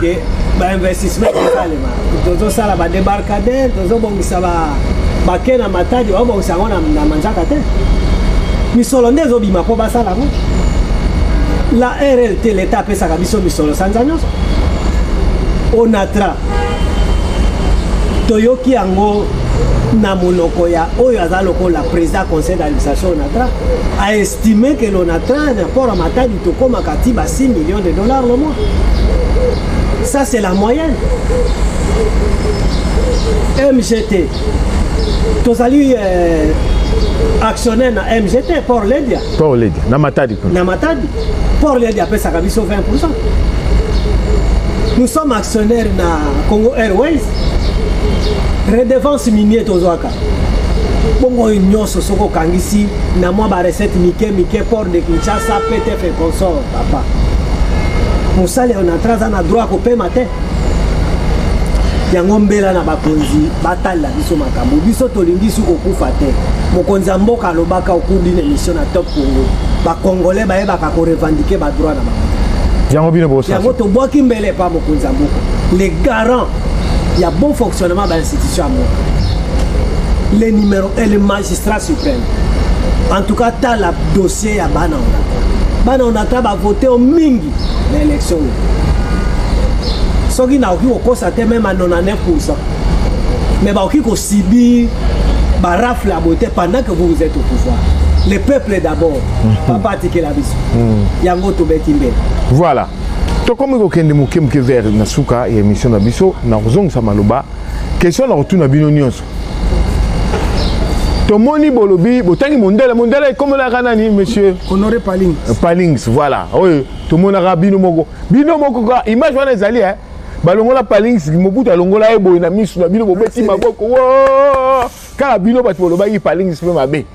Que ba investissement kalema. Tozo sala ba débarcadère, tozo bongisa ba kena matadi, ba bongisa ngona na manjaka te. Misolo ndezo bima po basala mo. La RLT l'état pesa kabiso misolo sanzanyoso. Onatra Toyoki yango na monoko ya oyo azaloko la président conseil d'administration Onatra a estimé que l'Onatra rapport à Matadi tokoma katiba 6 millions de dollars le mois. Ça c'est la moyenne. MGT tozali actionnaire na MGT Port Ledia. Port Ledia na Matadi. Na Matadi. Port Ledia pesa kabiso 20%. Nous sommes actionnaires na Congo Airways. Redevance minière tozwaka. Bongo nyonso soko kangisi na mwa ba recette mike port de Kinshasa PTF et consort papa. Musali on a traza na droit ko paiement te. Yango mbela na bakonzi batala biso makambo biso tolingi suko kufa te. Mokonzi mboka lobaka okundi na mission na Top Congo. Ba congolais ba yeba ko revendiquer ba droit na ba. Yango bino bosa. Yango to boki mbele pa mokonzi mboka. Les garants il y a bon fonctionnement dans l'institution à moi. Les numéros et le magistrat suprême. En tout cas, tu as le dossier à Bana. Bana on a voté au Mingi l'élection. Ce qui n'a aucun constaté même à 99%. Mais il y a aucun subi rafle à beauté pendant que vous êtes au pouvoir. Le peuple d'abord. Pas pratiquer la vision. Yango to betimbe. Voilà. Comme vous avez dit vers Nasuka et émission d'Abisso, nous avons Samaloba. Question de retour à Binonions. Tomoni Bolobi, Botani Mondela, Mondela, comme la Ranani, monsieur Honoré Palings. Palings, voilà. Oui, tout le monde a Binomogo. Binomogo, image, on est allé, hein. Balongola Palings, Mobuta Longola Ebo, il a mis sur la Bino Bobeti Maboko. Car Bino Batoloba, Palings, fait ma baie.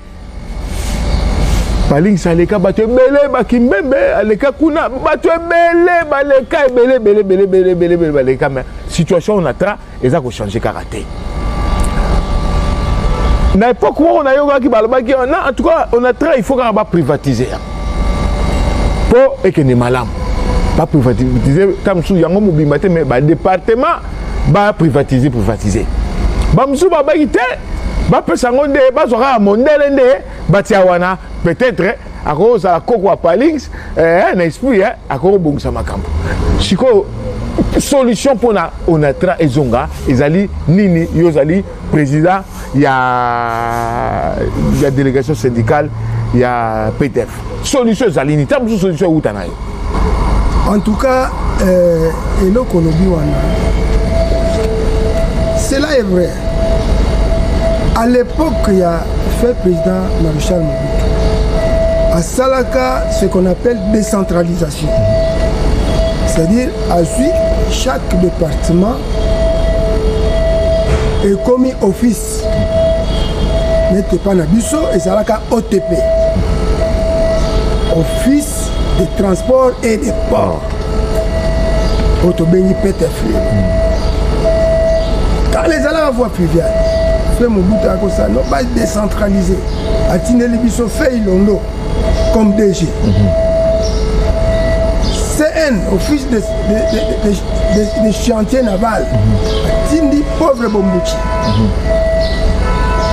Palings aleka bato ebele bakimbembe aleka kuna bato ebele baleka ebele baleka mais situation on a tra eza ko changer karaté na époque où on a yoga ki balobaki en tout cas on a tra il faut qu'on va privatiser pour et que ne malam pas privatiser comme sous yango mobimate mais ba département ba privatiser ba msu ba bagité ba pesa ngonde ba soka mondele nde batia wana peut-être à cause de la coco à Palings un esprit à cause de ça makambo siko solution pour na onatra ezonga ezali nini yozali président ya délégation syndicale ya PTF solution ezali ni tabu solution utanayo en tout cas eloko lobi wana cela est vrai. À l'époque, il y a fait président Maréchal Mobutu. à Salaka ce qu'on appelle décentralisation. C'est-à-dire, à chaque département est commis office. N'était pas Nabiso et Salaka OTP. Office de transport et de port. Autobéni PTF. Quand les allants voient fluviales, fait mon bout à ça, non pas décentralisé. À Tineli Bisso fait Ilondo comme DG. CN, office de chantier naval. Tindi pauvre Bombouchi.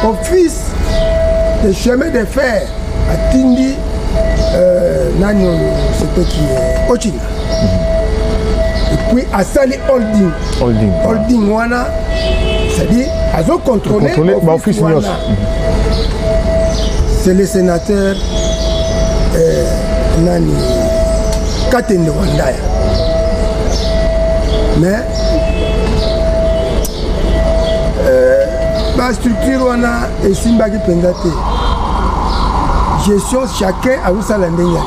Office de chemin de fer. À Tindi, c'était qui est Ochina. Et puis à Sali Holding. Holding Wana, c'est-à-dire, à contrôler l'office Wana. C'est le sénateur Nani Katende Wandaya. Mais la structure Wana et Simbaki Pendate. Gestion chacun a où ça l'a ndengé.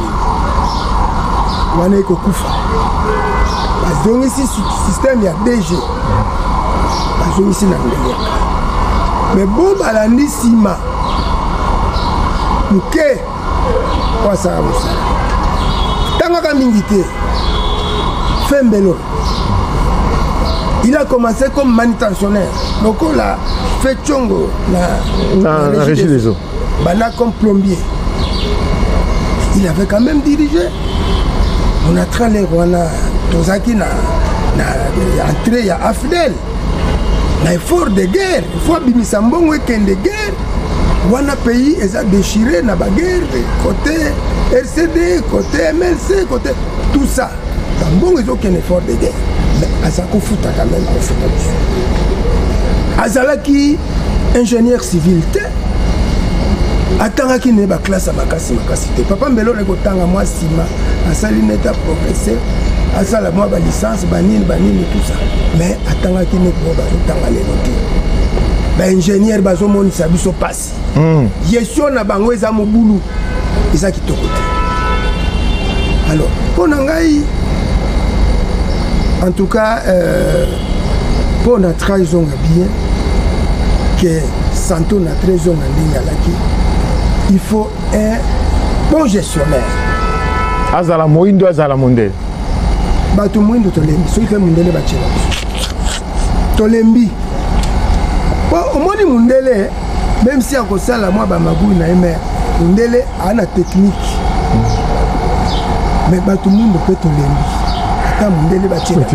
Wana eko kufa. Donc ici système il y a DG. Donc ici na ndengé. Mais bon balandi sima. Muke quoi ça vous ça. Tanga mingité. Fembelo. Il a commencé comme manutentionnaire. Donc on l'a fait Tchongo la régie des eaux. Bana comme plombier. Il avait quand même dirigé. On a travaillé, on a Tozaki na entré, il y a Afdel. Il y a effort de guerre. Il faut Bimisambon week-end de guerre. On a pays, ils ont déchiré na guerre, côté RCD, côté MLC, côté tout ça. Tambon, ils ont aucun effort de guerre. Mais Azako Fouta quand même, Azalaki, ingénieur civil. Attends qu'il n'est pas classe à ma capacité. Papa Mbelo ne goûtant à moi sima, à sali n'est à progresser, à ça la moi ba licence, banine et tout ça. Mais attends qu'il n'est pas goûtant à l'évoquer. Bah ingénieur bazo mon sabiso passe. Gestion na bango eza mobulu, eza qui tokote. Alors, pour nangai, en tout cas, pour notre trahison bien, que Santo na trahison en ligne à la qui. Il faut un bon gestionnaire. Azala Moindo, Azala Mondel. Bato Moindo Tolembi, celui qui est Mondele Bachela. Tolembi. Au moins de Mondele, même si à cause de la moi, Bamagou, Mondele a une technique. Mais Bato Moindo peut Tolembi. Attends, Mondele Bachela.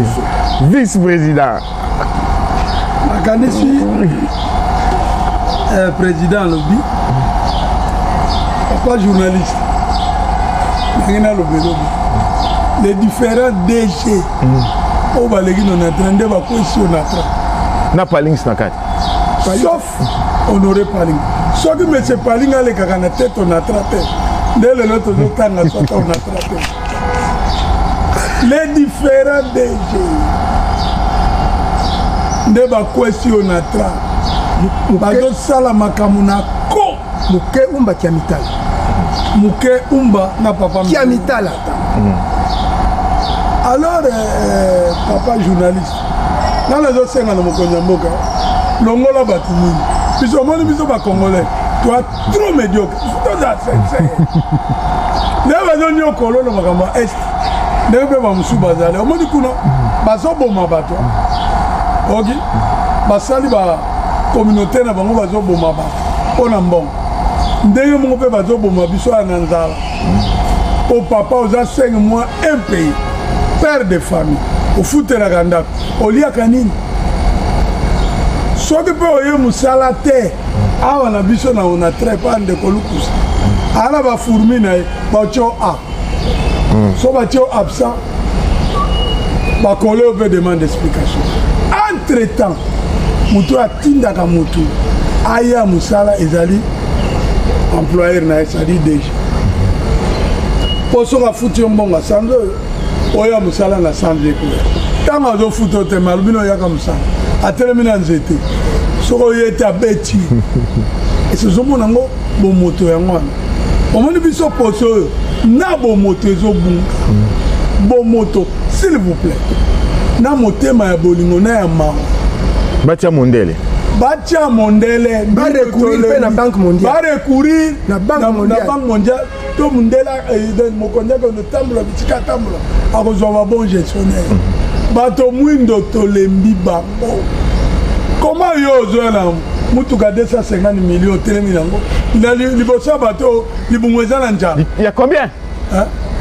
Vice-président. Quand je suis président lobby. Pas journaliste. Les différents DG au Balégui on a train de va questionner na Palings na kat. Sauf Honoré Paling. Soit que M. Paling a les cagana tête on a traité. Dès le notre temps on a traité. Les différents DG ne va questionner tra. Bazo sala makamuna ko Muke umba kiamital. Muke umba na papa kiamitala. Alors papa journaliste dans les autres scènes na mokonyamboka longola batini biso moni biso ba congolais toi trop médiocre tout ça c'est ne va donner au colo le makamba est ne peut pas musu bazale au moni kuno bazo boma bato ok basali ba communauté na bango bazo boma bato on a bon ndenge mon père bazo boma biso ananzala au papa aux 5 mois un pays père de famille au foot la ganda au lia kanini soki pe oye musala te awa na biso na on a très pas de kolukusa ala ba fourmi na ba cho a so ba cho absent ba collé au peu demande d'explication entre temps mutu atinda ka mutu aya musala ezali employeur na ezali déjà poso ka futi mbonga sando oya musala na sande ko tanga zo futo te malbino ya ka musala atelemina nzete soko yete abeti et ce zomo nango bo moto ya ngwana omoni biso poso na bomoto ezobunga bomoto s'il vous plaît na motema ya bolingo na ya mawa batia mondele ba recourir na banque mondiale ba recourir na banque mondiale to mondela mokonzi akondo tambola bitika tambola akozwa ba bon gestionnaire bato mwindo tolembi bango comment yo ozwela mutuka 250 millions otelemi yango na liboso bato libungo eza na njala ya combien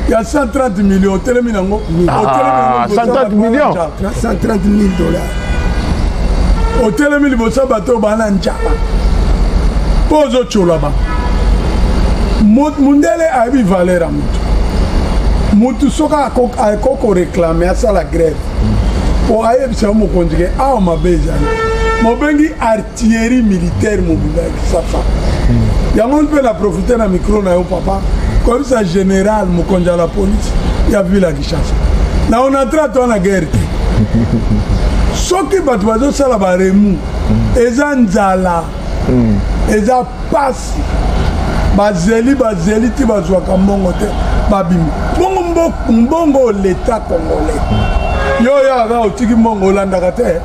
il y a 130 millions otelemi yango 130 millions 130 000 dollars otelemi liboso bato bana njala po ozochola ba mundele ayebi valeur ya mutu soki akoko réclame asala grève po ayebisa mokonzi ke awa mabe ezali mobengi artillerie militaire mobimba ya kisasa yango mpe na profite na micro na yo papa komisa général mokonzi ya la police ya ville ya Kinshasa na onatra to na guerre te soki bato bazosala baremu eza nzala eza pasi bazeli ti bazwaka mbongo te babimi mbongo l'état congolais yo yaka otiki mbongo olandaka te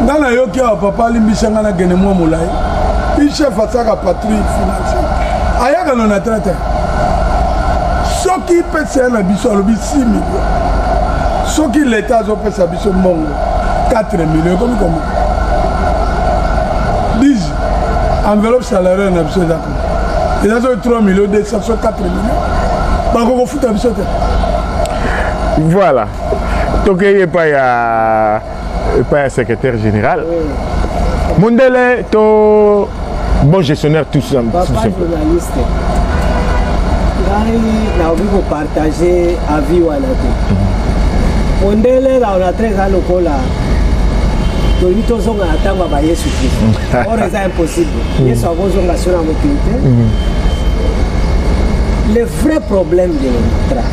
nga na yoki awa papa alimbisa nga na gene mwa molai ichef asaka patrouille financier ayaka nona trate soki pesa na biso alobi 6 millions soki l'état azopesa biso mbongo 4 millions ekomi komo 10 enveloppe salariale na biso ezaka eza soki 3 millions 200 so 4 millions bakokofuta biso te voilà tokei epai ya secrétaire général mondele to bon gestionnaire tout ça papa journaliste ngai naoki kopartage avis wana te mondele na tre eza lokola tolingi tozonga na ntango ya bayesu kristo or eza impossible yesu akozonga so na mokili te. Le vrai problème de l'ONATRA,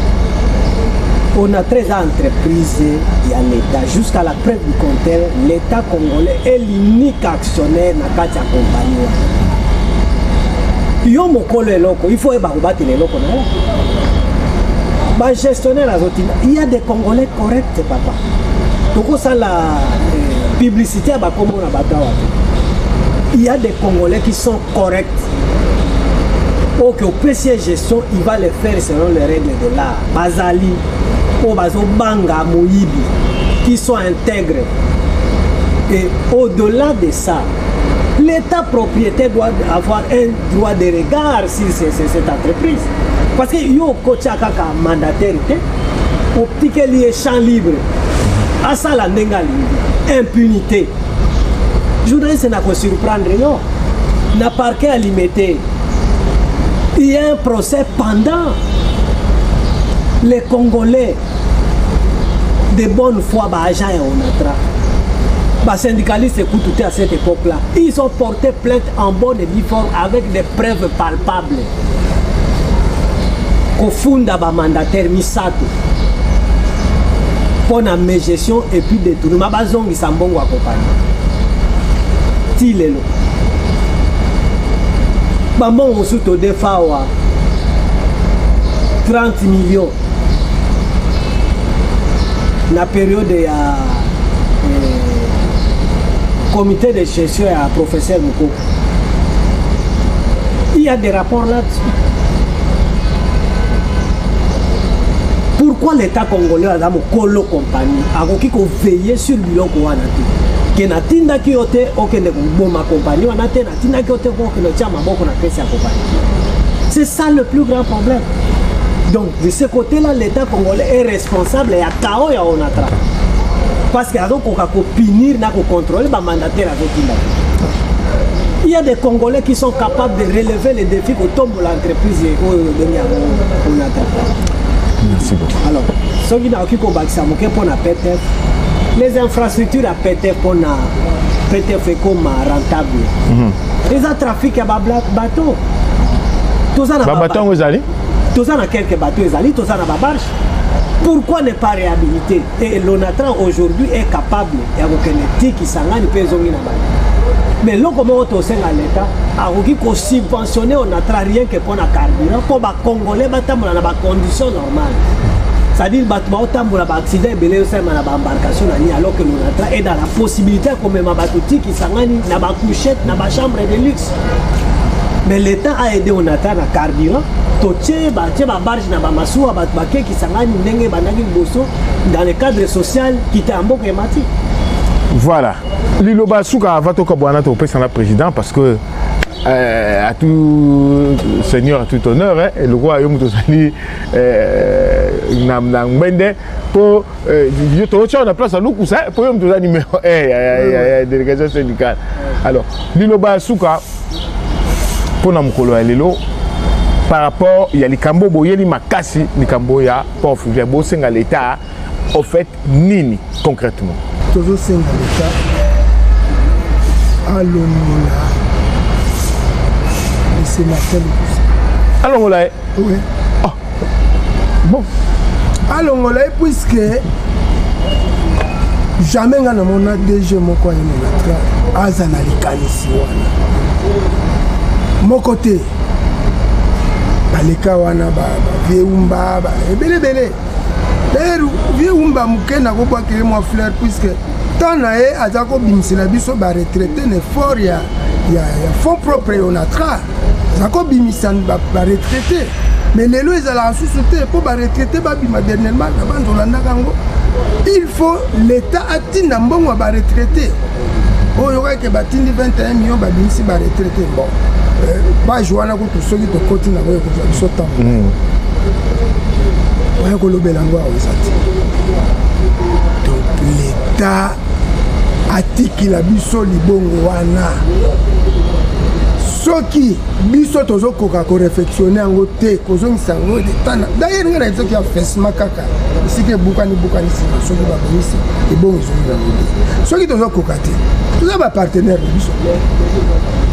ONATRA est une entreprise et à l'État. Jusqu'à la preuve du contraire, l'État congolais est l'unique actionnaire dans la compagnie. Il faut battre les locaux. Il y a des Congolais corrects, papa. Donc, ça la publicité, il y a des Congolais qui sont corrects. Ok, au PC gestion, il va les faire selon les règles de l'art. Bazali, Obazo Banga, Moïbi, qui sont intègres. Et au-delà de ça, l'État propriétaire doit avoir un droit de regard sur cette entreprise. Parce que yo kochaka mandataire, au petit lié champ libre, à ça la nengali, impunité. Journaliste n'a pas surprendre, non. N'a parquet à limiter. Il y a un procès pendant. Les Congolais de bonne foi, agents et ONATRA, les syndicalistes écoutent tout à cette époque-là. Ils ont porté plainte en bonne et due forme avec des preuves palpables. Au fond de mandataire Misato pour la gestion et puis détournement. Bazong ils s'en vont accompagner. Tilelo. Bamon on soute au défa 30 millions. La période de comité de gestion à professeur Mouko. Il y a des rapports là-dessus. Pourquoi l'État congolais a une colo compagnie a veillé sur le bilan qu'on a que na tinda ki yote okende kuboma compagnie wana te na tinda ki yote ko kilo chama boko na pesa ya compagnie. C'est ça le plus grand problème. Donc de ce côté-là, l'État congolais est responsable et à Kao ya ONATRA. Parce qu'il y a donc qu'on punir, qu'on contrôler les mandataires avec il y a des Congolais qui sont capables de relever les défis au tombe de l'entreprise et au ONATRA. Merci beaucoup. Alors, ce qui n'a aucun combat pour la PTF, les infrastructures à PTF pour la PTF est comme rentable. Les trafics à bateau. Tout ça n'a bateau vous allez? Tout ça, quelques bateaux, tout ça, n'a pas marche. Pourquoi ne pas réhabiliter? Et l'ONATRA aujourd'hui est capable, il y a aucun éthique qui s'engage, mais là, comment on est au sein de l'État, akoki ko subventionner on atra rien que pour la carburant pour ba congolais batambola na ba conditions normales. C'est-à-dire bato ba otambola ba accident ebele osema na ba embarcation na ni alors que l'onatra est dans la possibilité comme ma batoti qui sangani na ba couchette na ba chambre de luxe. Mais l'État a aidé onatra na carburant totie ba barge na ba masuwa bato ba qui sangani ndenge banaki boso dans le cadre social qui était en boka mati. Voilà. Liloba Souka va toka bwana to pesa na président parce que à tout seigneur, à tout honneur, hein, le roi Yom Tozali na Mbende pour on a place à nous pour Yom Tozali numéro délégation syndicale. Alors, Liloba Souka pour Namkolo Lelo par rapport il y a les Kambo Boyeli Makasi, les Kambo ya pour Fuvia Bosenga l'État au fait nini concrètement. Toujours Senga l'État à l'Omola. C'est Marcel. Alors on l'a. Oui. Oh. Bon. Alors on l'a puisque jamais on a mon DG mon coin mon atra azana likanisi wana. Mon côté baleka wana ba vieumba ba ebele. D'ailleurs vieumba mukena ko bakire moi fleur puisque tant na e azako bimisela biso ba retraité ne fort ya fonds propre on atra. Zako bimisan ba retraité mais les lois à la société pour ba retraité ba bima dernièrement avant Zolanda Kango il faut l'État atinda mbongo ba retraité oyo ka ke batindi 21 millions ba bimisi ba retraité bon ba joana ko soki to koti na ko so temps oyo ko lobela ngo osati donc l'État atiki la biso libongo wana soki biso tozo koka ko réflexionner ngo te kozo nsango de tana d'ailleurs ngana izoki afesma kaka sike bukani sima soki ba bonisi e bon zo nga ngo soki tozo koka te toza ba partenaire biso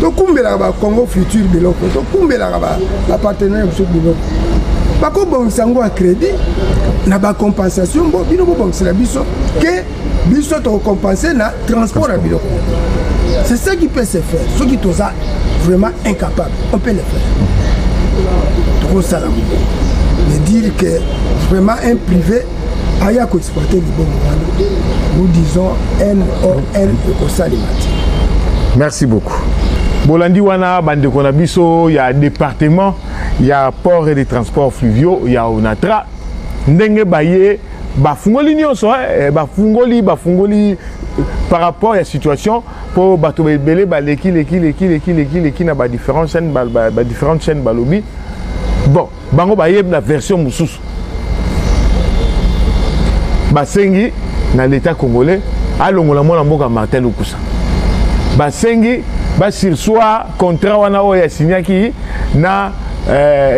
to kumbela ba Congo futur biloko to kumbela ba partenaire biso biloko ba ko bon nsango a crédit na ba compensation bo bino bo bon c'est la biso que biso to compenser na transport à biloko. C'est ça qui peut se faire. Ceux qui sont vraiment incapables, on peut le faire. Trop ça là. Mais dire que vraiment un privé a exploité les bons moments, nous disons NON et Osalimati. Merci beaucoup. Bolandi wana bande konabiso, il y a département, il y a port et des transports fluviaux, il y a Onatra, ndenge baye bafungoli nyonso bafungoli par rapport à la situation pour bato belé baleki na ba différentes chaînes balobi bon bango baye na version mususu basengi na l'état congolais alongola mona mboka Martin Lukusa basengi sur soit contrat wana oya signaki na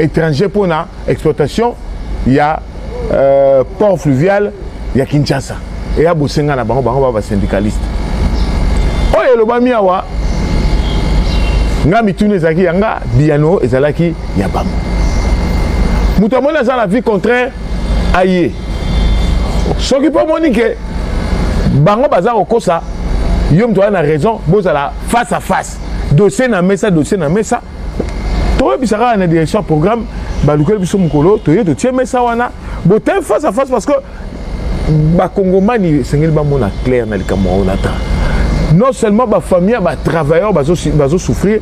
étranger pour na exploitation il y a port fluvial il y a Kinshasa et à Bosenga na bango ba syndicaliste oyo lo bami awa nga mitune zaki yanga biano ezalaki ya bam muto mona za la vie contraire aye soki po monique bango baza okosa yom to na raison bozala face à face dossier na mesa to bisaka na direction programme balukel biso mukolo to yeto tie mesa wana botin face à face parce que ba Congomani sengeli ba mona clair na likambo on attend non seulement ba famille ba travailleurs bazo souffrir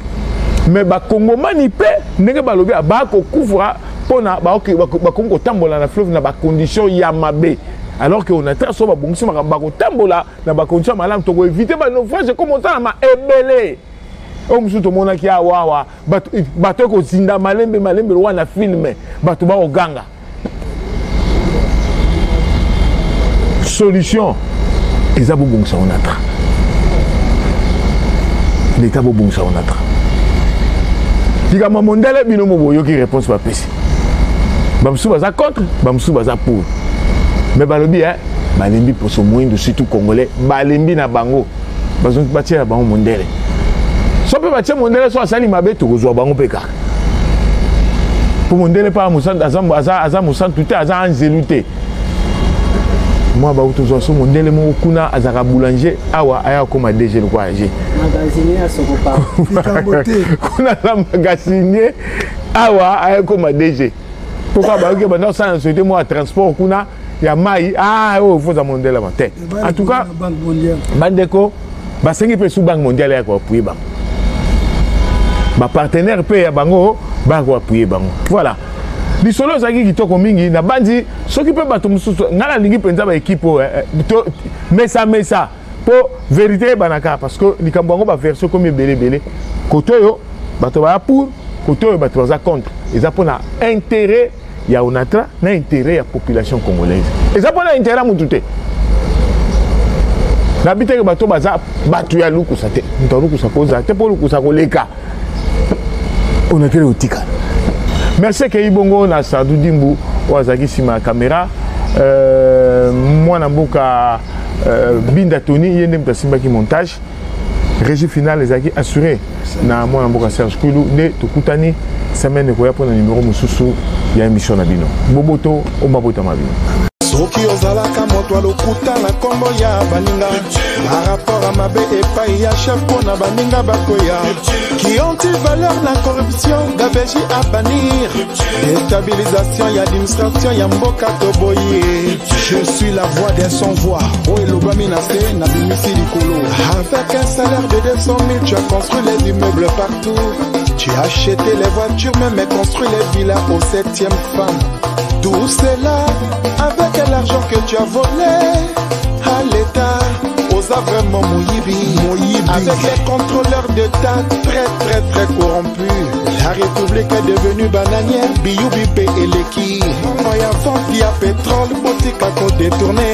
mais ba Congomani pe ndenge balobi ba ko couvra pona ba Congo tambola na fleuve na ba condition ya mabe alors que on a très soba bongisi ba ko tambola na ba condition malam to ko éviter ba naufrage comme on ma ebele o musuto mona ki awa bato ko zinda malembe wana filme bato ba oganga solution ils a bon ça on attend l'état bon ça on attend diga mondele bino moboyo qui réponse pas pesi bamsu baza contre bamsu baza pour mais balobi balembi pour ce moyen de surtout congolais balembi na bango bazon batia bango mondele so pe batia mondele so asali mabe to kozwa bango peka pour mondele pa musan aza musan tout aza anzeluté moi ba utozo so mondele mo kuna azaka boulanger awa aya koma DG le quoi ag magasinier asokopa kuna la magasinier awa aya koma DG pourquoi ba ke bana ça société moi transport kuna ya mai oh faut za mondele matin en tout cas bandeko ba sengi pe sous banque mondiale ya ko appuyer ba ba partenaire pe ya bango ba ko appuyer bango voilà lisolo zaki kitoko mingi na bandi soki pe bato mususu ngala lingi penza ba équipe mesa po vérité banaka parce que likambo ngo ba version comme belé koto yo bato ba pour koto yo bato za contre eza pona intérêt ya onatra na intérêt ya population congolaise eza pona intérêt mutute na biteke bato baza bato ya lukusa te ntalukusa koza te po lukusa koleka on a fait le tika. Merci que Ibongo na Sadou Dimbu wazaki sima caméra moi na mboka Binda Tony yende mtasimba ki montage régie finale ezaki assuré na moi na mboka Serge Kulu de tukutani semaine ko ya pona numéro mususu ya émission na bino boboto o mabota mabino soki ozalaka moto alokuta na kombo ya baninga par rapport à mabe epai ya chef pona baninga bakoya qui anti-valeur la corruption d'ABJ à bannir déstabilisation ya administration ya mboka toboye je suis la voix des sans-voix o elobami na se na bimisi likolo avec un salaire de 200 000 tu as construit les immeubles partout tu as acheté les voitures même construit les villas au 7e femme tout cela avec l'argent que tu as volé à l'État, aux a vraiment Moyibi, avec les contrôleurs d'État très corrompus. La République est devenue bananière, Biyubipe et Leki. Mbongo ya vente ya pétrole, boutique à côté détourné.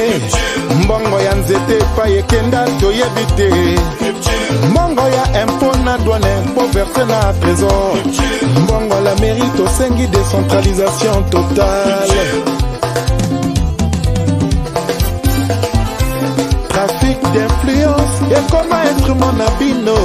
Mbongo ya nzete pa yekenda toyebite. Mbongo ya impôt na douane, pour verser na trésor. Mbongo la mérite au sengi décentralisation totale. Trafic d'influence et comment être mon abino.